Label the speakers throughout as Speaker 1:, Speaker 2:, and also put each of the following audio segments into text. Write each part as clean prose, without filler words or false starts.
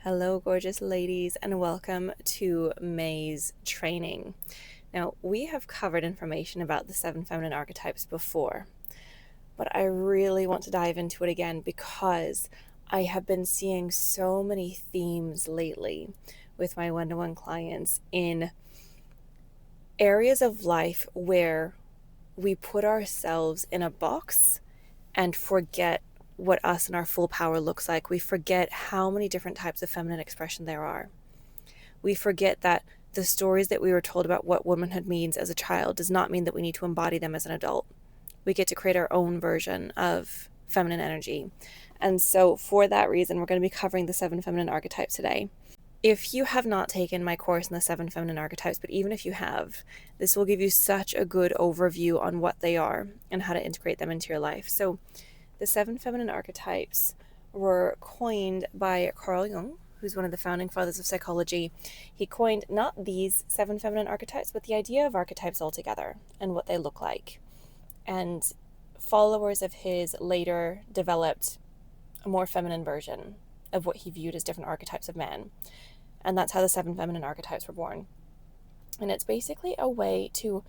Speaker 1: Hello, gorgeous ladies, and welcome to May's training. Now, we have covered information about the 7 feminine archetypes before, but I really want to dive into it again because I have been seeing so many themes lately with my one-to-one clients in areas of life where we put ourselves in a box and forget what us and our full power looks like. We forget how many different types of feminine expression there are. We forget that the stories that we were told about what womanhood means as a child does not mean that we need to embody them as an adult. We get to create our own version of feminine energy. And so for that reason, we're going to be covering the 7 feminine archetypes today. If you have not taken my course in the 7 feminine archetypes, but even if you have, this will give you such a good overview on what they are and how to integrate them into your life. So the 7 feminine archetypes were coined by Carl Jung, who's one of the founding fathers of psychology. He coined not these 7 feminine archetypes, but the idea of archetypes altogether and what they look like. And followers of his later developed a more feminine version of what he viewed as different archetypes of men. And that's how the 7 feminine archetypes were born. And it's basically a way to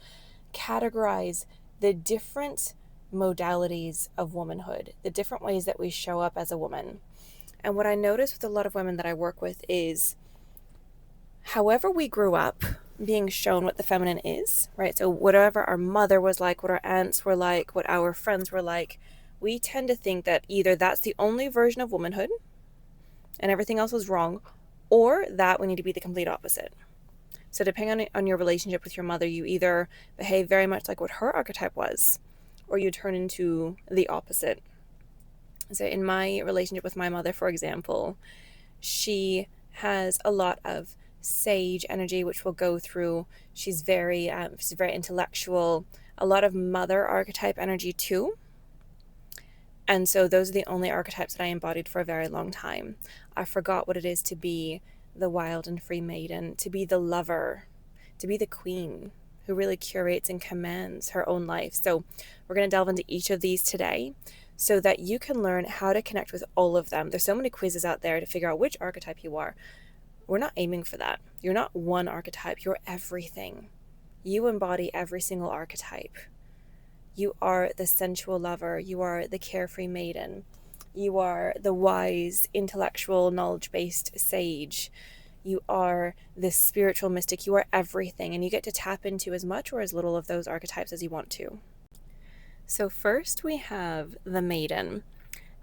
Speaker 1: categorize the different modalities of womanhood, the different ways that we show up as a woman. And what I notice with a lot of women that I work with is however we grew up being shown what the feminine is, right? So whatever our mother was like, what our aunts were like, what our friends were like, we tend to think that either that's the only version of womanhood and everything else was wrong, or that we need to be the complete opposite. So depending on your relationship with your mother, you either behave very much like what her archetype was, or you turn into the opposite. So in my relationship with my mother, for example, she has a lot of sage energy, which will go through. She's very intellectual, a lot of mother archetype energy too. And so those are the only archetypes that I embodied for a very long time. I forgot what it is to be the wild and free maiden, to be the lover, to be the queen who really curates and commands her own life. So we're going to delve into each of these today so that you can learn how to connect with all of them. There's so many quizzes out there to figure out which archetype you are. We're not aiming for that. You're not one archetype. You're everything. You embody every single archetype. You are the sensual lover. You are the carefree maiden. You are the wise, intellectual, knowledge-based sage. You are the spiritual mystic. You are everything, and you get to tap into as much or as little of those archetypes as you want to. So first we have the maiden,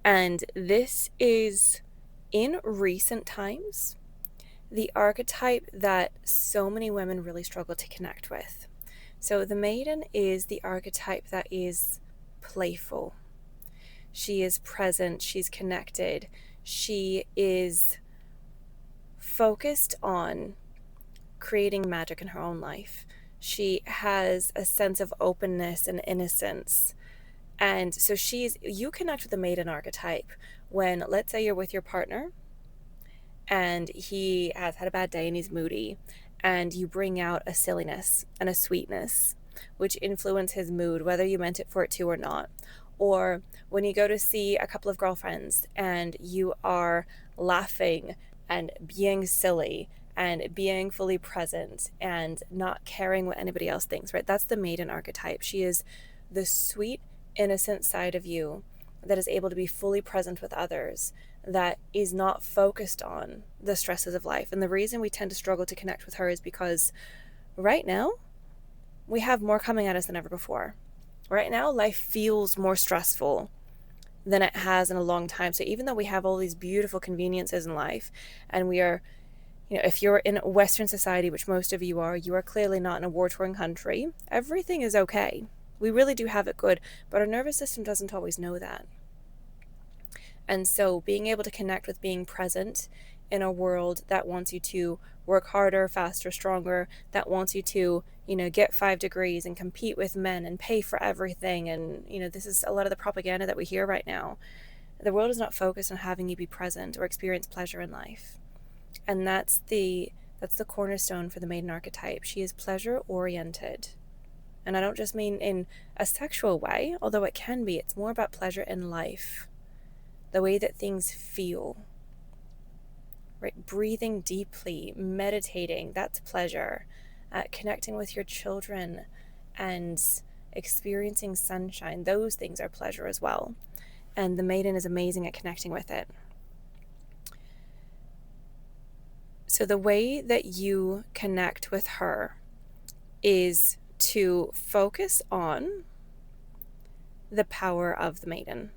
Speaker 1: and this is, in recent times, the archetype that so many women really struggle to connect with. So the maiden is the archetype that is playful. She is present, she's connected, she is focused on creating magic in her own life. She has a sense of openness and innocence. And so you connect with the maiden archetype when, let's say you're with your partner and he has had a bad day and he's moody, and you bring out a silliness and a sweetness which influence his mood, whether you meant it for it to or not. Or when you go to see a couple of girlfriends and you are laughing and being silly and being fully present and not caring what anybody else thinks, right? That's the maiden archetype. She is the sweet, innocent side of you that is able to be fully present with others, that is not focused on the stresses of life. And the reason we tend to struggle to connect with her is because right now we have more coming at us than ever before. Right now life feels more stressful than it has in a long time. So even though we have all these beautiful conveniences in life, and we are, if you're in Western society, which most of you are clearly not in a war-torn country. Everything is okay. We really do have it good, but our nervous system doesn't always know that. And so being able to connect with being present in a world that wants you to work harder, faster, stronger, that wants you to, get 5 degrees and compete with men and pay for everything. And, this is a lot of the propaganda that we hear right now. The world is not focused on having you be present or experience pleasure in life. And that's the cornerstone for the maiden archetype. She is pleasure oriented. And I don't just mean in a sexual way, although it can be. It's more about pleasure in life, the way that things feel. right? Breathing deeply, meditating, that's pleasure. Connecting with your children and experiencing sunshine, those things are pleasure as well. And the maiden is amazing at connecting with it. So the way that you connect with her is to focus on the power of the maiden.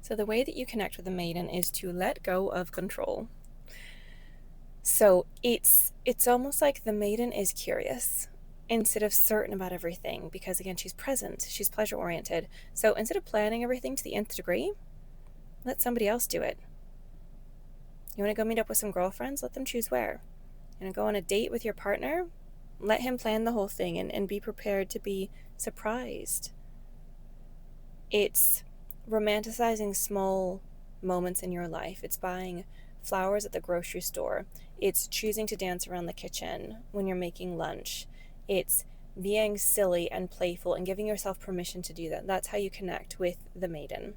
Speaker 1: So the way that you connect with the maiden is to let go of control. So it's almost like the maiden is curious instead of certain about everything, because again, she's present, she's pleasure oriented. So instead of planning everything to the nth degree, let somebody else do it. You want to go meet up with some girlfriends? Let them choose where. You want to go on a date with your partner? Let him plan the whole thing and be prepared to be surprised. It's romanticizing small moments in your life. It's buying flowers at the grocery store. It's choosing to dance around the kitchen when you're making lunch. It's being silly and playful and giving yourself permission to do that. That's how you connect with the maiden.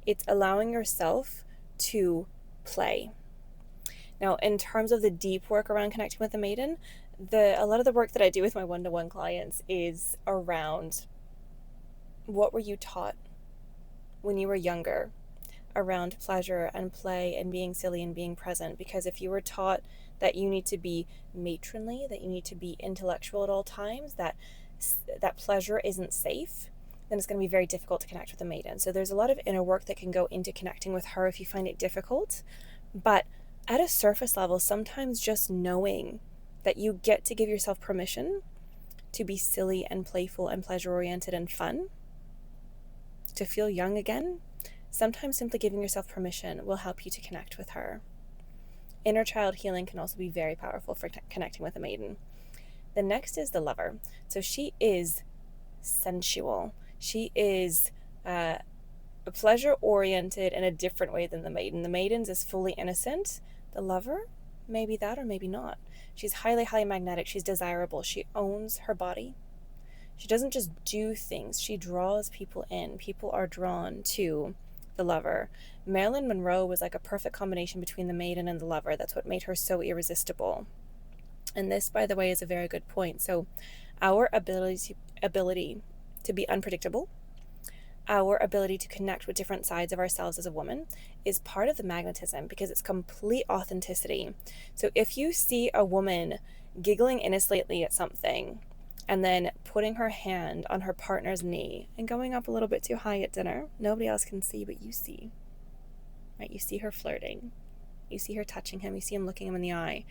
Speaker 1: It's allowing yourself to play. Now, in terms of the deep work around connecting with the maiden, a lot of the work that I do with my one-to-one clients is around what were you taught when you were younger around pleasure and play and being silly and being present. Because if you were taught that you need to be matronly, that you need to be intellectual at all times, that pleasure isn't safe, then it's going to be very difficult to connect with the maiden. So there's a lot of inner work that can go into connecting with her if you find it difficult. But at a surface level, sometimes just knowing that you get to give yourself permission to be silly and playful and pleasure-oriented and fun, to feel young again, sometimes simply giving yourself permission will help you to connect with her. Inner child healing can also be very powerful for connecting with a maiden. The next is the lover. So she is sensual. She is pleasure-oriented in a different way than the maiden. The maiden's is fully innocent. The lover, maybe that or maybe not. She's highly, highly magnetic. She's desirable. She owns her body. She doesn't just do things. She draws people in. People are drawn to the lover. Marilyn Monroe was like a perfect combination between the maiden and the lover. That's what made her so irresistible. And this, by the way, is a very good point. So our ability to be unpredictable, our ability to connect with different sides of ourselves as a woman is part of the magnetism, because it's complete authenticity. So if you see a woman giggling innocently at something and then putting her hand on her partner's knee and going up a little bit too high at dinner, nobody else can see, but you see, right? You see her flirting. You see her touching him. You see him looking him in the eye.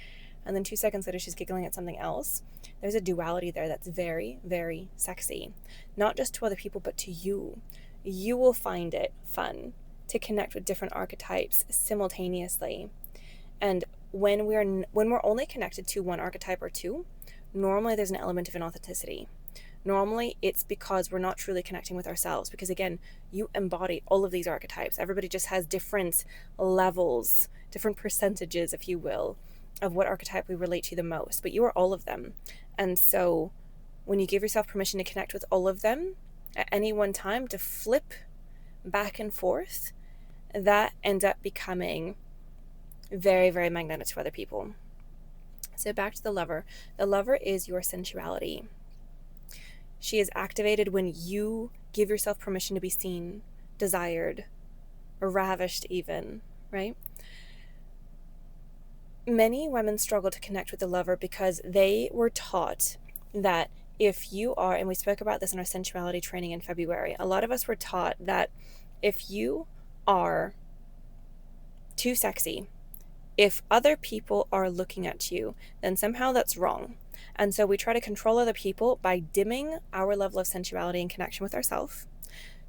Speaker 1: And then 2 seconds later, she's giggling at something else. There's a duality there that's very, very sexy. Not just to other people, but to you. You will find it fun to connect with different archetypes simultaneously. And when we're only connected to one archetype or two, normally there's an element of inauthenticity. Normally it's because we're not truly connecting with ourselves, because again, you embody all of these archetypes. Everybody just has different levels, different percentages, if you will, of what archetype we relate to the most, but you are all of them. And so when you give yourself permission to connect with all of them at any one time, to flip back and forth, that ends up becoming very, very magnetic to other people. So back to the lover. The lover is your sensuality. She is activated when you give yourself permission to be seen, desired, or ravished even, right? Many women struggle to connect with the lover because they were taught that if you are, and we spoke about this in our sensuality training in February, a lot of us were taught that if you are too sexy, if other people are looking at you, then somehow that's wrong. And so we try to control other people by dimming our level of sensuality and connection with ourselves,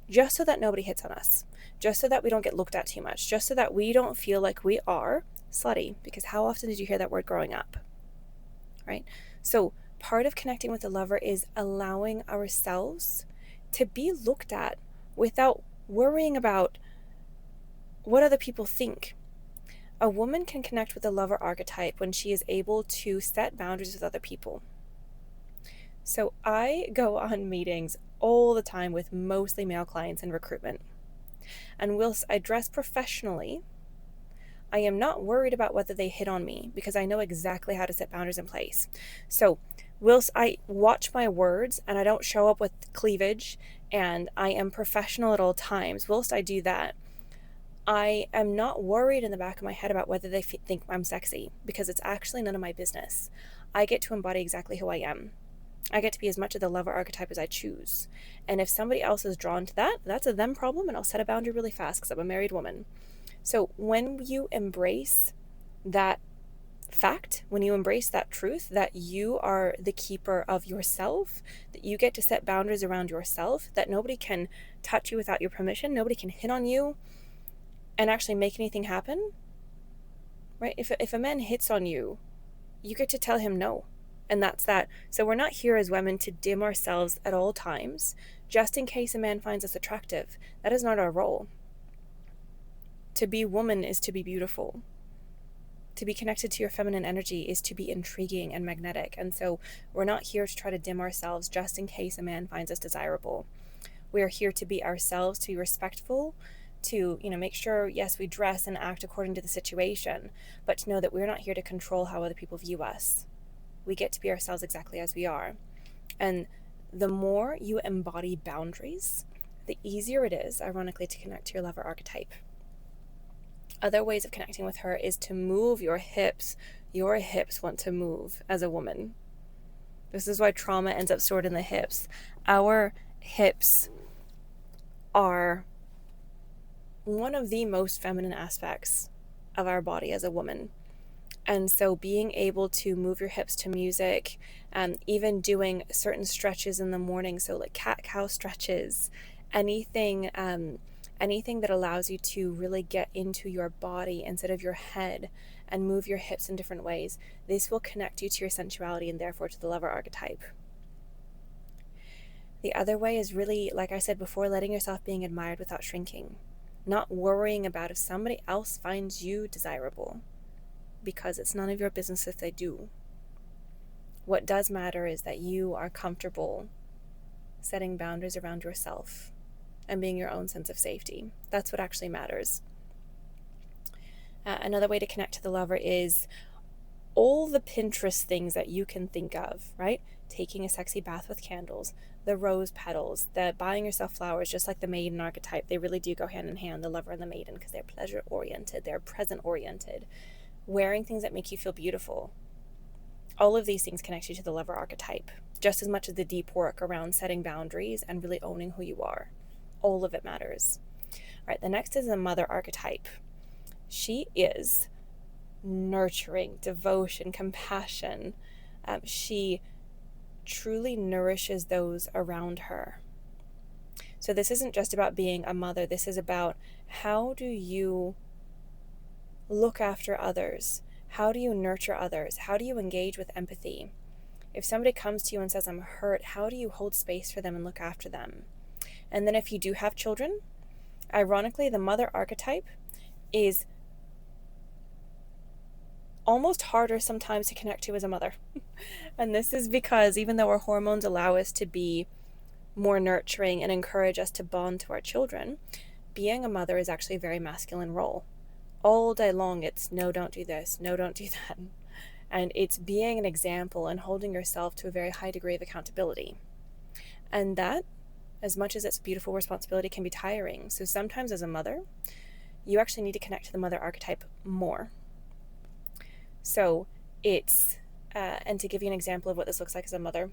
Speaker 1: just so that nobody hits on us, just so that we don't get looked at too much, just so that we don't feel like we are slutty. Because how often did you hear that word growing up, right? So part of connecting with the lover is allowing ourselves to be looked at without worrying about what other people think. A woman can connect with the lover archetype when she is able to set boundaries with other people. So I go on meetings all the time with mostly male clients in recruitment, and whilst I dress professionally, I am not worried about whether they hit on me because I know exactly how to set boundaries in place. So whilst I watch my words and I don't show up with cleavage and I am professional at all times, whilst I do that, I am not worried in the back of my head about whether they think I'm sexy, because it's actually none of my business. I get to embody exactly who I am. I get to be as much of the lover archetype as I choose. And if somebody else is drawn to that, that's a them problem, and I'll set a boundary really fast because I'm a married woman. So when you embrace that fact, when you embrace that truth that you are the keeper of yourself, that you get to set boundaries around yourself, that nobody can touch you without your permission, nobody can hit on you and actually make anything happen, right? If a man hits on you, you get to tell him no. And that's that. So we're not here as women to dim ourselves at all times, just in case a man finds us attractive. That is not our role. To be woman is to be beautiful. To be connected to your feminine energy is to be intriguing and magnetic. And so we're not here to try to dim ourselves just in case a man finds us desirable. We are here to be ourselves, to be respectful, to make sure, yes, we dress and act according to the situation, but to know that we're not here to control how other people view us. We get to be ourselves exactly as we are. And the more you embody boundaries, the easier it is, ironically, to connect to your lover archetype. Other ways of connecting with her is to move your hips. Your hips want to move as a woman. This is why trauma ends up stored in the hips. Our hips are one of the most feminine aspects of our body as a woman. And so being able to move your hips to music, even doing certain stretches in the morning, so like cat-cow stretches, anything that allows you to really get into your body instead of your head and move your hips in different ways, this will connect you to your sensuality and therefore to the lover archetype. The other way is really, like I said before, letting yourself being admired without shrinking. Not worrying about if somebody else finds you desirable, because it's none of your business if they do. What does matter is that you are comfortable setting boundaries around yourself and being your own sense of safety. That's what actually matters. Another way to connect to the lover is all the Pinterest things that you can think of, right? Taking a sexy bath with candles, the rose petals, the buying yourself flowers, just like the maiden archetype. They really do go hand in hand, the lover and the maiden, because they're pleasure oriented, they're present oriented. Wearing things that make you feel beautiful. All of these things connect you to the lover archetype, just as much as the deep work around setting boundaries and really owning who you are. All of it matters. All right, the next is the mother archetype. She is nurturing, devotion, compassion. She truly nourishes those around her. So this isn't just about being a mother. This is about how do you look after others? How do you nurture others? How do you engage with empathy? If somebody comes to you and says, I'm hurt, how do you hold space for them and look after them? And then if you do have children, ironically, the mother archetype is almost harder sometimes to connect to as a mother. And this is because even though our hormones allow us to be more nurturing and encourage us to bond to our children, being a mother is actually a very masculine role. All day long, it's no, don't do this, no, don't do that. And it's being an example and holding yourself to a very high degree of accountability. And that, as much as it's a beautiful responsibility, can be tiring. So sometimes as a mother, you actually need to connect to the mother archetype more. So it's, and to give you an example of what this looks like as a mother,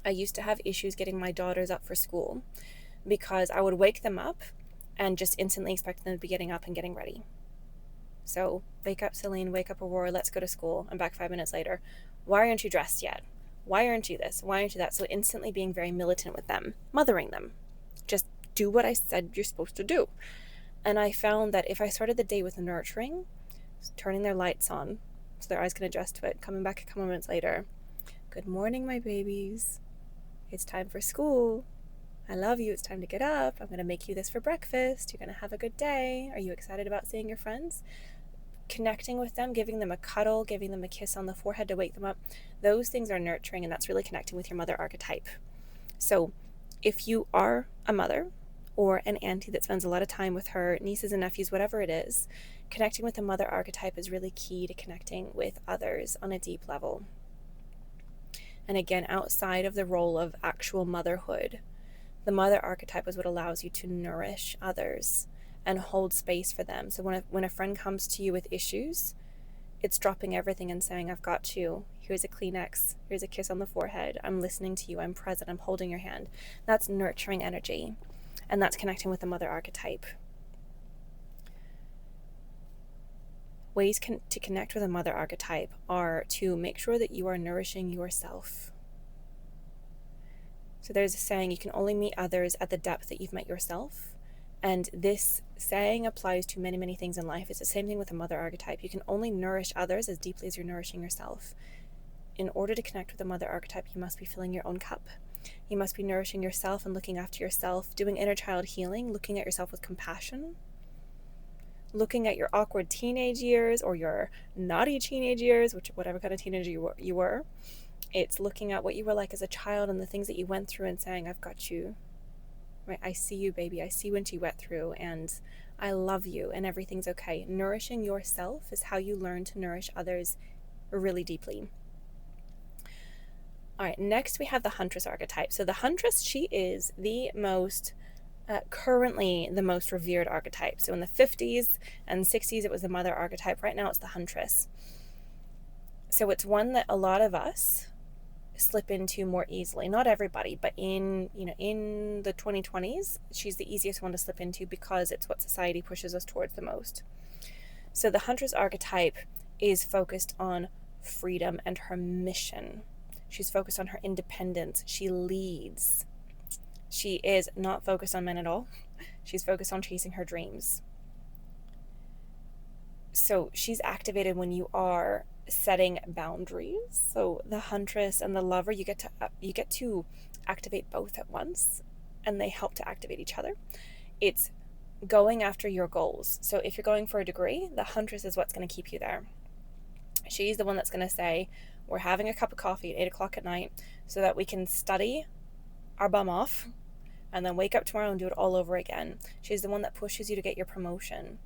Speaker 1: I used to have issues getting my daughters up for school because I would wake them up and just instantly expect them to be getting up and getting ready. So wake up Celine, wake up Aurora, let's go to school. I'm back 5 minutes later. Why aren't you dressed yet? Why aren't you this? Why aren't you that? So instantly being very militant with them, mothering them. Just do what I said you're supposed to do. And I found that if I started the day with nurturing, turning their lights on so their eyes can adjust to it, coming back a couple minutes later, good morning, my babies. It's time for school. I love you. It's time to get up. I'm going to make you this for breakfast. You're going to have a good day. Are you excited about seeing your friends? Connecting with them, giving them a cuddle, giving them a kiss on the forehead to wake them up. Those things are nurturing, and that's really connecting with your mother archetype. So if you are a mother or an auntie that spends a lot of time with her nieces and nephews, whatever it is, Connecting with the mother archetype is really key to connecting with others on a deep level. And again, outside of the role of actual motherhood, the mother archetype is what allows you to nourish others and hold space for them. So when a friend comes to you with issues, it's dropping everything and saying, I've got you. Here's a Kleenex. Here's a kiss on the forehead. I'm listening to you. I'm present. I'm holding your hand. That's nurturing energy. And that's connecting with the mother archetype. Ways to connect with a mother archetype are to make sure that you are nourishing yourself. So there's a saying, you can only meet others at the depth that you've met yourself. And this saying applies to many, many things in life. It's the same thing with the mother archetype. You can only nourish others as deeply as you're nourishing yourself. In order to connect with the mother archetype, you must be filling your own cup. You must be nourishing yourself and looking after yourself, doing inner child healing, looking at yourself with compassion, looking at your awkward teenage years or your naughty teenage years, whatever kind of teenager you were. It's looking at what you were like as a child and the things that you went through and saying, I've got you. Right? I see you, baby. I see what you went through, and I love you, and everything's okay. Nourishing yourself is how you learn to nourish others really deeply. All right, next we have the Huntress archetype. So the Huntress, she is the most, currently the most revered archetype. So in the 50s and 60s, it was the mother archetype. Right now it's the Huntress. So it's one that a lot of us slip into more easily. Not everybody, but in the 2020s, she's the easiest one to slip into because it's what society pushes us towards the most. So the Huntress archetype is focused on freedom and her mission. She's focused on her independence. She leads. She is not focused on men at all. She's focused on chasing her dreams. So she's activated when you are setting boundaries. So the Huntress and the Lover, you get to activate both at once, and they help to activate each other. It's going after your goals. So if you're going for a degree, the Huntress is what's going to keep you there. She's the one that's going to say, we're having a cup of coffee at 8 o'clock at night so that we can study our bum off and then wake up tomorrow and do it all over again. She's the one that pushes you to get your promotion.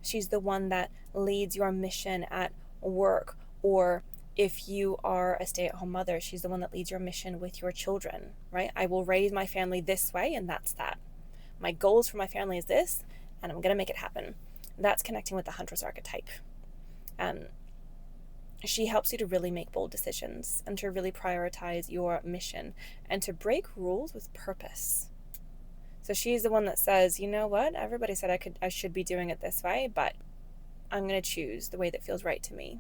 Speaker 1: She's the one that leads your mission at work, or if you are a stay-at-home mother, she's the one that leads your mission with your children, right? I will raise my family this way, and that's that. My goals for my family is this, and I'm going to make it happen. That's connecting with the Huntress archetype. She helps you to really make bold decisions and to really prioritize your mission and to break rules with purpose. So she's the one that says, you know what, everybody said I should be doing it this way, but I'm going to choose the way that feels right to me.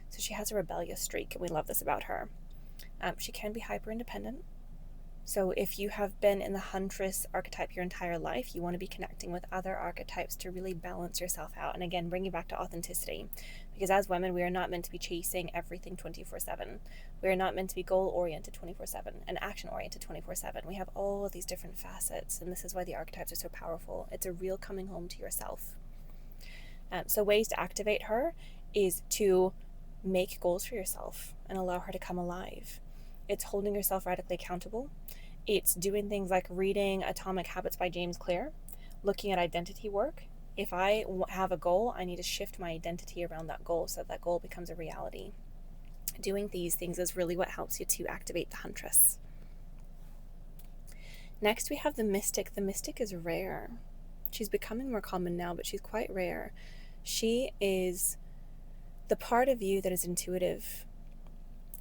Speaker 1: So she has a rebellious streak, and we love this about her. She can be hyper independent. So if you have been in the Huntress archetype your entire life, you want to be connecting with other archetypes to really balance yourself out. And again, bring you back to authenticity. Because as women, we are not meant to be chasing everything 24/7. We are not meant to be goal-oriented 24/7 and action-oriented 24/7. We have all of these different facets, and this is why the archetypes are so powerful. It's a real coming home to yourself. So ways to activate her is to make goals for yourself and allow her to come alive. It's holding yourself radically accountable. It's doing things like reading Atomic Habits by James Clear, looking at identity work. If I have a goal, I need to shift my identity around that goal so that goal becomes a reality. Doing these things is really what helps you to activate the Huntress. Next, we have the Mystic. The Mystic is rare. She's becoming more common now, but she's quite rare. She is the part of you that is intuitive.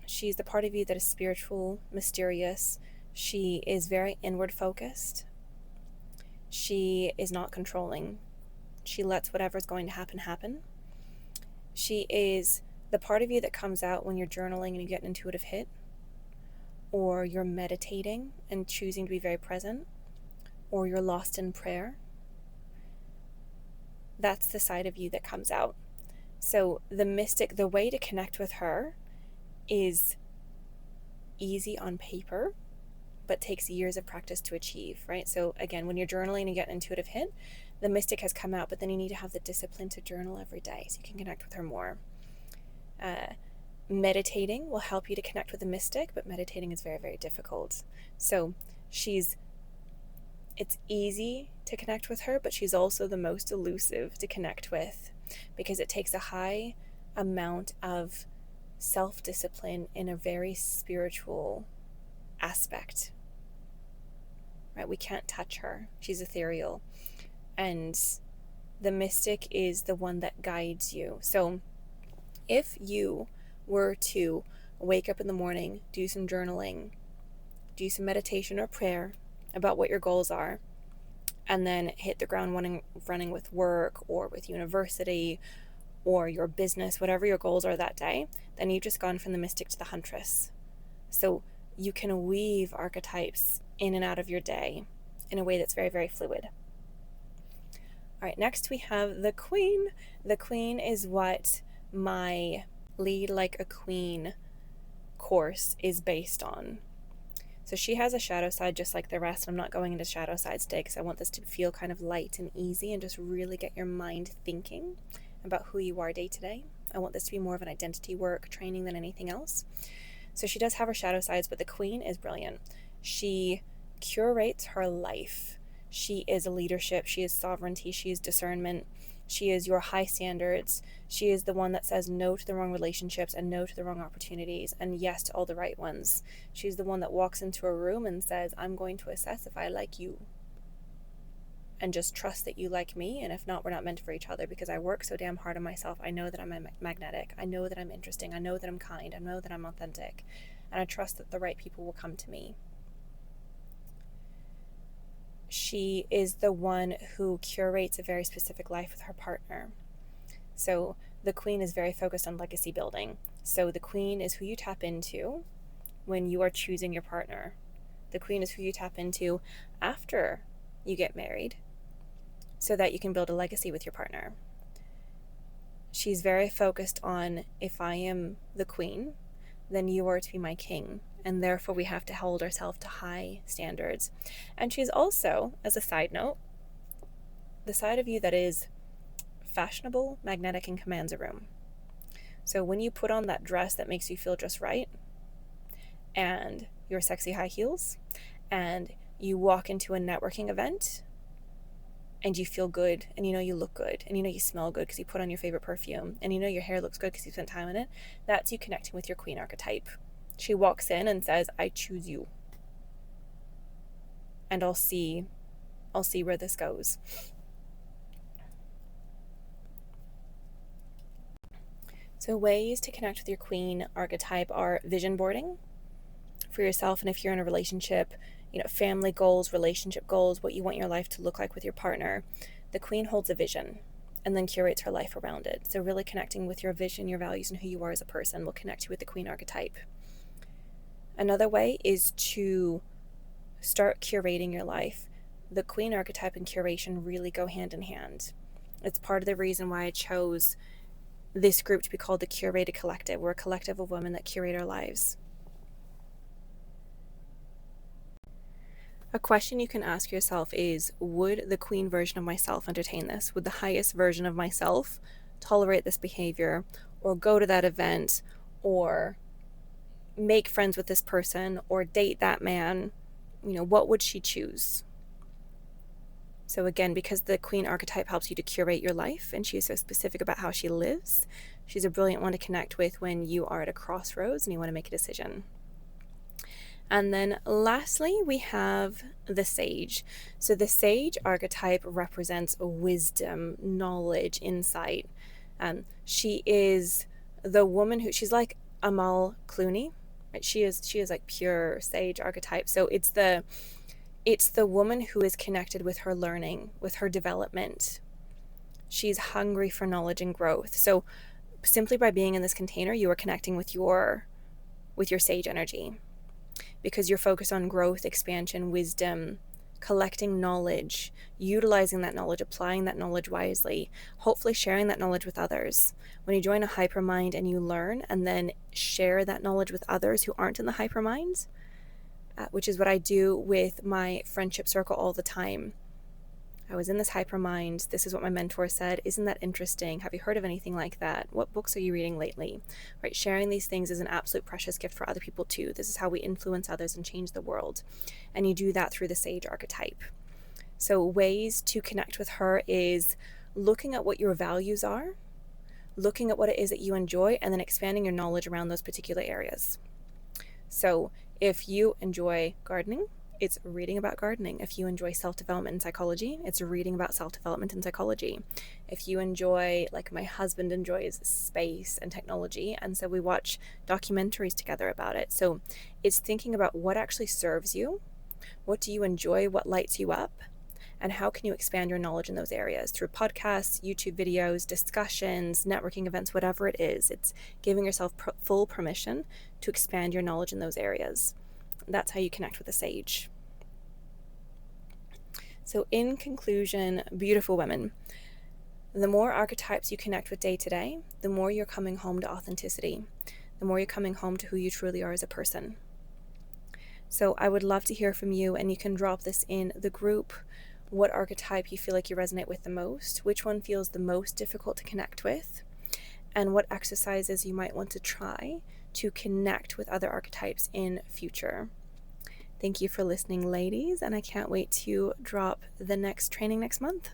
Speaker 1: She's the part of you that is spiritual, mysterious. She is very inward focused. She is not controlling. She lets whatever's going to happen. She is the part of you that comes out when you're journaling and you get an intuitive hit, or you're meditating and choosing to be very present, or you're lost in prayer. That's the side of you that comes out. So the Mystic, the way to connect with her is easy on paper, but takes years of practice to achieve, right? So again, when you're journaling and you get an intuitive hit, the Mystic has come out, but then you need to have the discipline to journal every day so you can connect with her more. Meditating will help you to connect with the Mystic, but meditating is very, very difficult. So it's easy to connect with her, but she's also the most elusive to connect with. because it takes a high amount of self-discipline in a very spiritual aspect, right? We can't touch her. She's ethereal. And the mystic is the one that guides you. So if you were to wake up in the morning, do some journaling, do some meditation or prayer about what your goals are, and then hit the ground running with work or with university or your business, whatever your goals are that day, then you've just gone from the mystic to the huntress. So you can weave archetypes in and out of your day in a way that's very, very fluid. All right, next we have the Queen. The Queen is what my Lead Like a Queen course is based on. So she has a shadow side just like the rest. I'm not going into shadow sides today because I want this to feel kind of light and easy and just really get your mind thinking about who you are day to day. I want this to be more of an identity work training than anything else. So she does have her shadow sides, but the Queen is brilliant. She curates her life. She is leadership. She is sovereignty. She is discernment. She is your high standards. She is the one that says no to the wrong relationships and no to the wrong opportunities and yes to all the right ones. She's the one that walks into a room and says, I'm going to assess if I like you. And just trust that you like me, and if not, we're not meant for each other, because I work so damn hard on myself. I know that I'm magnetic. I know that I'm interesting. I know that I'm kind. I know that I'm authentic. And I trust that the right people will come to me. She is the one who curates a very specific life with her partner. So the Queen is very focused on legacy building. So the Queen is who you tap into when you are choosing your partner. The Queen is who you tap into after you get married, so that you can build a legacy with your partner. She's very focused on, if I am the Queen, then you are to be my king, and therefore we have to hold ourselves to high standards. And she's also, as a side note, the side of you that is fashionable, magnetic, and commands a room. So when you put on that dress that makes you feel just right, and your sexy high heels, and you walk into a networking event, and you feel good, and you know you look good, and you know you smell good because you put on your favorite perfume, and you know your hair looks good because you spent time in it, that's you connecting with your Queen archetype. She walks in and says, I choose you. And I'll see where this goes. So ways to connect with your Queen archetype are vision boarding for yourself, and if you're in a relationship, family goals, relationship goals, what you want your life to look like with your partner. The Queen holds a vision and then curates her life around it. So really connecting with your vision, your values, and who you are as a person will connect you with the Queen archetype. Another way is to start curating your life. The Queen archetype and curation really go hand in hand. It's part of the reason why I chose this group to be called the Curated Collective. We're a collective of women that curate our lives. A question you can ask yourself is, would the Queen version of myself entertain this? Would the highest version of myself tolerate this behavior, or go to that event, or make friends with this person, or date that man? What would she choose? So again, because the Queen archetype helps you to curate your life, and she is so specific about how she lives, she's a brilliant one to connect with when you are at a crossroads and you want to make a decision. And then lastly, we have the Sage. So the Sage archetype represents wisdom, knowledge, insight. She is the woman she's like Amal Clooney, right? She is like pure Sage archetype. So it's the woman who is connected with her learning, with her development. She's hungry for knowledge and growth. So simply by being in this container, you are connecting with your Sage energy, because you're focused on growth, expansion, wisdom, collecting knowledge, utilizing that knowledge, applying that knowledge wisely, hopefully sharing that knowledge with others. When you join a hypermind and you learn and then share that knowledge with others who aren't in the hypermind, which is what I do with my friendship circle all the time. I was in this hypermind. This is what my mentor said. Isn't that interesting? Have you heard of anything like that? What books are you reading lately? Right? Sharing these things is an absolute precious gift for other people too. This is how we influence others and change the world. And you do that through the Sage archetype. So ways to connect with her is looking at what your values are, looking at what it is that you enjoy, and then expanding your knowledge around those particular areas. So if you enjoy gardening, it's reading about gardening. If you enjoy self-development and psychology, it's reading about self-development and psychology. If you enjoy, like my husband enjoys space and technology, and so we watch documentaries together about it. So it's thinking about what actually serves you, what do you enjoy, what lights you up, and how can you expand your knowledge in those areas through podcasts, YouTube videos, discussions, networking events, whatever it is. It's giving yourself full permission to expand your knowledge in those areas. That's how you connect with a sage. So in conclusion, beautiful women, the more archetypes you connect with day to day, the more you're coming home to authenticity, the more you're coming home to who you truly are as a person. So I would love to hear from you, and you can drop this in the group. What archetype you feel like you resonate with the most, which one feels the most difficult to connect with, and what exercises you might want to try to connect with other archetypes in future. Thank you for listening, ladies, and I can't wait to drop the next training next month.